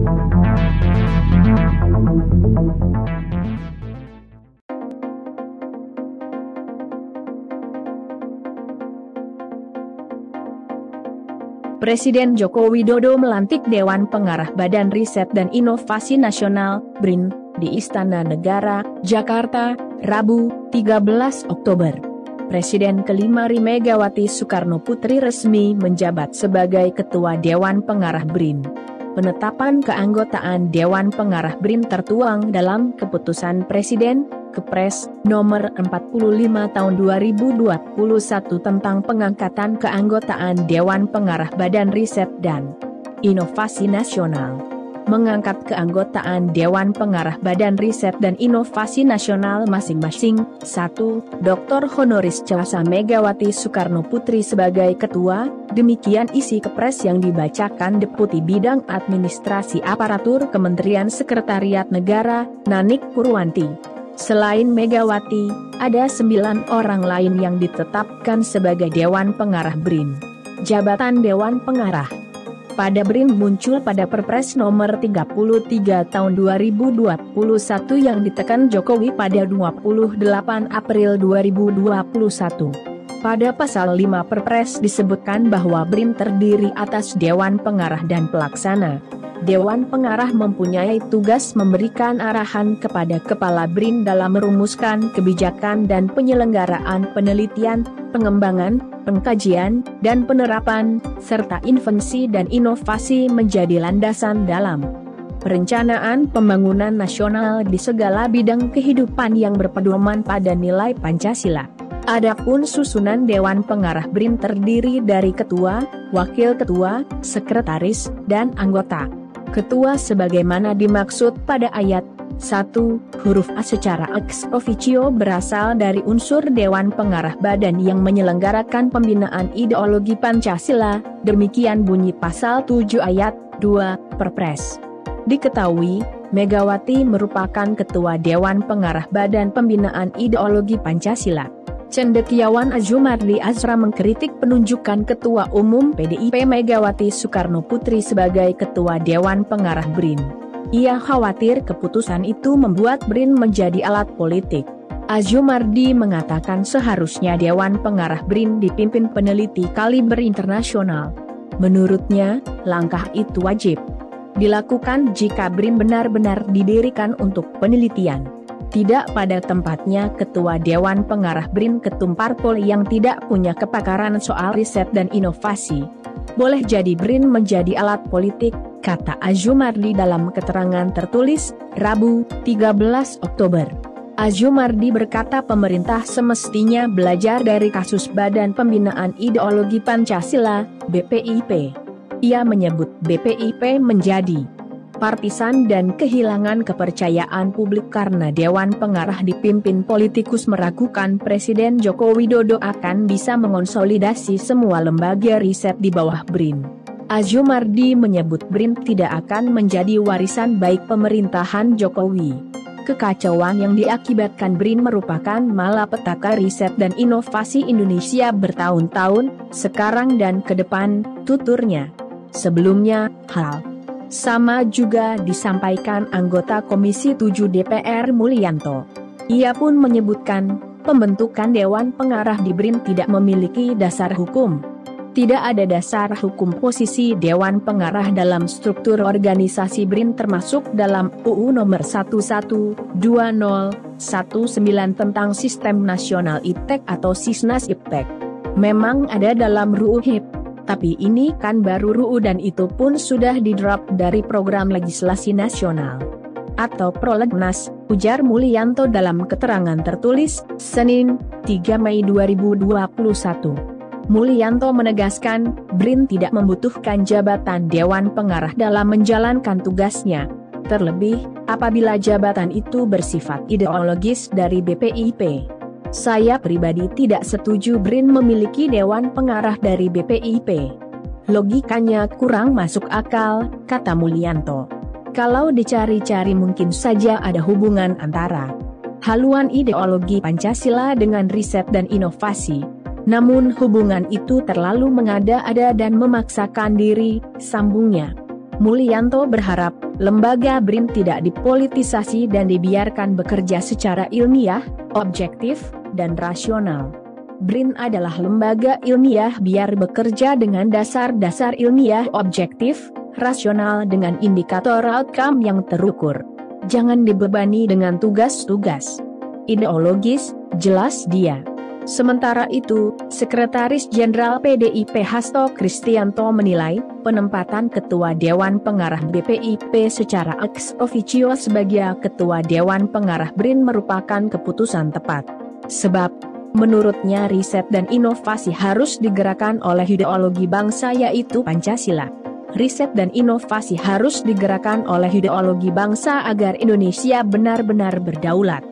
Presiden Joko Widodo melantik Dewan Pengarah Badan Riset dan Inovasi Nasional, BRIN, di Istana Negara, Jakarta, Rabu, 13 Oktober. Presiden kelima RI Megawati Soekarno Putri resmi menjabat sebagai Ketua Dewan Pengarah BRIN. Penetapan keanggotaan Dewan Pengarah BRIN tertuang dalam Keputusan Presiden, Kepres, Nomor 45 Tahun 2021 tentang pengangkatan keanggotaan Dewan Pengarah Badan Riset dan Inovasi Nasional. Mengangkat keanggotaan Dewan Pengarah Badan Riset dan Inovasi Nasional masing-masing. 1. Dr. Honoris Causa Megawati Soekarno Putri sebagai Ketua, demikian isi Kepres yang dibacakan Deputi Bidang Administrasi Aparatur Kementerian Sekretariat Negara, Nanik Purwanti. Selain Megawati, ada 9 orang lain yang ditetapkan sebagai Dewan Pengarah BRIN. Jabatan Dewan Pengarah pada BRIN muncul pada Perpres Nomor 33 Tahun 2021 yang ditekan Jokowi pada 28 April 2021. Pada pasal 5 Perpres disebutkan bahwa BRIN terdiri atas Dewan Pengarah dan Pelaksana. Dewan Pengarah mempunyai tugas memberikan arahan kepada Kepala BRIN dalam merumuskan kebijakan dan penyelenggaraan penelitian, pengembangan, pengkajian, dan penerapan, serta invensi dan inovasi menjadi landasan dalam perencanaan pembangunan nasional di segala bidang kehidupan yang berpedoman pada nilai Pancasila. Adapun susunan Dewan Pengarah BRIN terdiri dari Ketua, Wakil Ketua, Sekretaris, dan anggota. Ketua sebagaimana dimaksud pada ayat 1, huruf A secara ex officio berasal dari unsur Dewan Pengarah Badan yang menyelenggarakan pembinaan ideologi Pancasila, demikian bunyi pasal 7 ayat 2, Perpres. Diketahui, Megawati merupakan Ketua Dewan Pengarah Badan Pembinaan Ideologi Pancasila. Cendekiawan Azumardi Azra mengkritik penunjukan Ketua Umum PDIP Megawati Soekarno Putri sebagai Ketua Dewan Pengarah BRIN. Ia khawatir keputusan itu membuat BRIN menjadi alat politik. Azumardi mengatakan seharusnya Dewan Pengarah BRIN dipimpin peneliti kaliber internasional. Menurutnya, langkah itu wajib dilakukan jika BRIN benar-benar didirikan untuk penelitian. Tidak pada tempatnya Ketua Dewan Pengarah BRIN ketum parpol yang tidak punya kepakaran soal riset dan inovasi. Boleh jadi BRIN menjadi alat politik, kata Azumardi dalam keterangan tertulis, Rabu, 13 Oktober. Azumardi berkata pemerintah semestinya belajar dari kasus Badan Pembinaan Ideologi Pancasila, BPIP. Ia menyebut BPIP menjadi partisan dan kehilangan kepercayaan publik karena Dewan Pengarah dipimpin politikus meragukan Presiden Joko Widodo akan bisa mengonsolidasi semua lembaga riset di bawah BRIN. Azumardi menyebut BRIN tidak akan menjadi warisan baik pemerintahan Jokowi. Kekacauan yang diakibatkan BRIN merupakan malapetaka riset dan inovasi Indonesia bertahun-tahun, sekarang dan ke depan, tuturnya. Sebelumnya, hal sama juga disampaikan anggota Komisi 7 DPR Mulyanto. Ia pun menyebutkan, pembentukan Dewan Pengarah di BRIN tidak memiliki dasar hukum. Tidak ada dasar hukum posisi Dewan Pengarah dalam struktur organisasi BRIN termasuk dalam UU Nomor 112019 tentang Sistem Nasional Iptek atau Sisnas Iptek. Memang ada dalam RUU HIP. Tapi ini kan baru RUU dan itu pun sudah di-drop dari program legislasi nasional atau prolegnas, ujar Mulyanto dalam keterangan tertulis, Senin, 3 Mei 2021. Mulyanto menegaskan, BRIN tidak membutuhkan jabatan Dewan Pengarah dalam menjalankan tugasnya, terlebih, apabila jabatan itu bersifat ideologis dari BPIP. Saya pribadi tidak setuju BRIN memiliki Dewan Pengarah dari BPIP. Logikanya kurang masuk akal, kata Mulyanto. Kalau dicari-cari mungkin saja ada hubungan antara haluan ideologi Pancasila dengan riset dan inovasi. Namun hubungan itu terlalu mengada-ada dan memaksakan diri, sambungnya. Mulyanto berharap, lembaga BRIN tidak dipolitisasi dan dibiarkan bekerja secara ilmiah, objektif, dan rasional. BRIN adalah lembaga ilmiah biar bekerja dengan dasar-dasar ilmiah objektif, rasional dengan indikator outcome yang terukur. Jangan dibebani dengan tugas-tugas ideologis, jelas dia. Sementara itu, Sekretaris Jenderal PDIP Hasto Kristianto menilai, penempatan Ketua Dewan Pengarah BPIP secara ex officio sebagai Ketua Dewan Pengarah BRIN merupakan keputusan tepat. Sebab, menurutnya riset dan inovasi harus digerakkan oleh ideologi bangsa yaitu Pancasila. Riset dan inovasi harus digerakkan oleh ideologi bangsa agar Indonesia benar-benar berdaulat,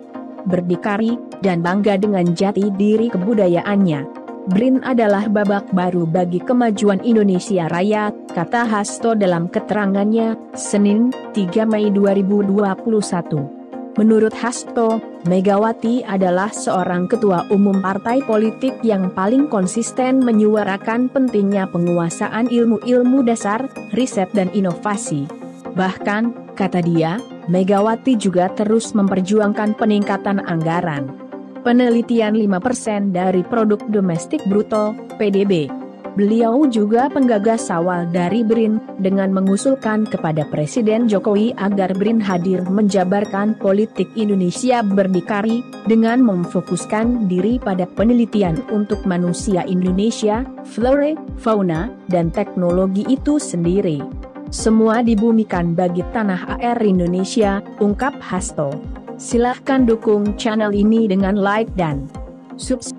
berdikari, dan bangga dengan jati diri kebudayaannya. BRIN adalah babak baru bagi kemajuan Indonesia Raya, kata Hasto dalam keterangannya, Senin, 3 Mei 2021. Menurut Hasto, Megawati adalah seorang ketua umum partai politik yang paling konsisten menyuarakan pentingnya penguasaan ilmu-ilmu dasar, riset dan inovasi. Bahkan, kata dia, Megawati juga terus memperjuangkan peningkatan anggaran penelitian 5% dari produk domestik bruto, PDB. Beliau juga penggagas awal dari BRIN, dengan mengusulkan kepada Presiden Jokowi agar BRIN hadir menjabarkan politik Indonesia berdikari, dengan memfokuskan diri pada penelitian untuk manusia Indonesia, flora, fauna, dan teknologi itu sendiri. Semua dibumikan bagi tanah air Indonesia, ungkap Hasto. Silahkan dukung channel ini dengan like dan subscribe.